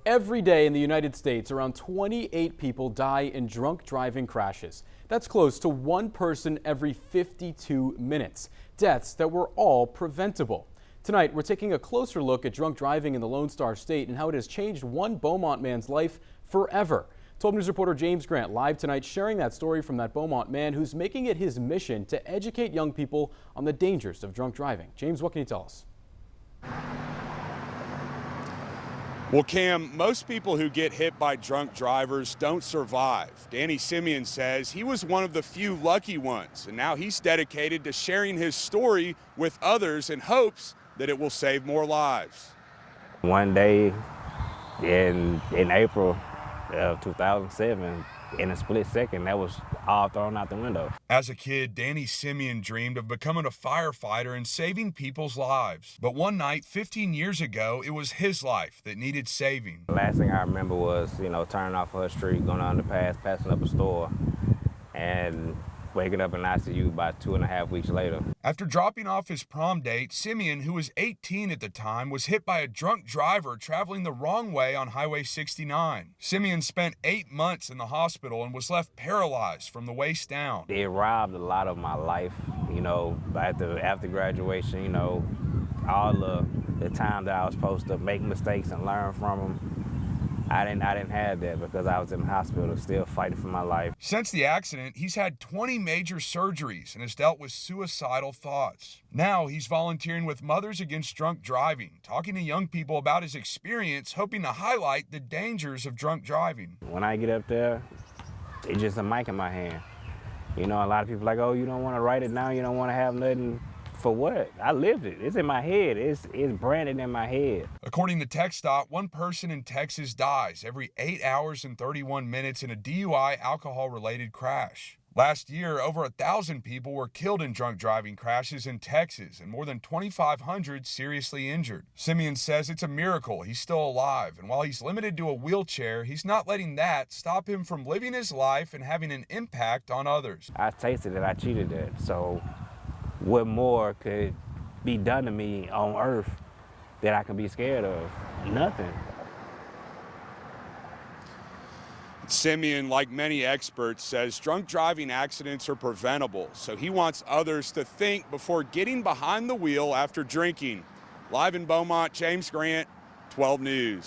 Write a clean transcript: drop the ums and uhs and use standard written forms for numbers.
Every day in the United States, around 28 people die in drunk driving crashes. That's close to one person every 52 minutes. Deaths that were all preventable. Tonight, we're taking a closer look at drunk driving in the Lone Star State and how it has changed one Beaumont man's life forever. 12 News reporter James Grant live tonight sharing that story from that Beaumont man who's making it his mission to educate young people on the dangers of drunk driving. James, what can you tell us? Well, Cam, most people who get hit by drunk drivers don't survive. Dani Simien says he was one of the few lucky ones, and now he's dedicated to sharing his story with others in hopes that it will save more lives. One day in April of 2007, in a split second, that was all thrown out the window. As a kid, Dani Simien dreamed of becoming a firefighter and saving people's lives. But one night, 15 years ago, it was his life that needed saving. The last thing I remember was, turning off her street, going down the pass, passing up a store, and waking up in ICU about 2.5 weeks later. After dropping off his prom date, Simien, who was 18 at the time, was hit by a drunk driver traveling the wrong way on Highway 69. Simien spent 8 months in the hospital and was left paralyzed from the waist down. It robbed a lot of my life, after graduation, all the time that I was supposed to make mistakes and learn from them. I didn't have that because I was in the hospital still fighting for my life. Since the accident, he's had 20 major surgeries and has dealt with suicidal thoughts. Now he's volunteering with Mothers Against Drunk Driving, talking to young people about his experience, hoping to highlight the dangers of drunk driving. When I get up there, it's just a mic in my hand. A lot of people are like, oh, you don't want to write it down, you don't want to have nothing. For what? I lived it. It's in my head. It's branded in my head. According to TxDOT, one person in Texas dies every 8 hours and 31 minutes in a DUI alcohol-related crash. Last year, over 1,000 people were killed in drunk driving crashes in Texas and more than 2,500 seriously injured. Simien says it's a miracle he's still alive, and while he's limited to a wheelchair, he's not letting that stop him from living his life and having an impact on others. I tasted it. I cheated it. So what more could be done to me on earth that I can be scared of? Nothing. Simien, like many experts, says drunk driving accidents are preventable, so he wants others to think before getting behind the wheel after drinking. Live in Beaumont, James Grant, 12 News.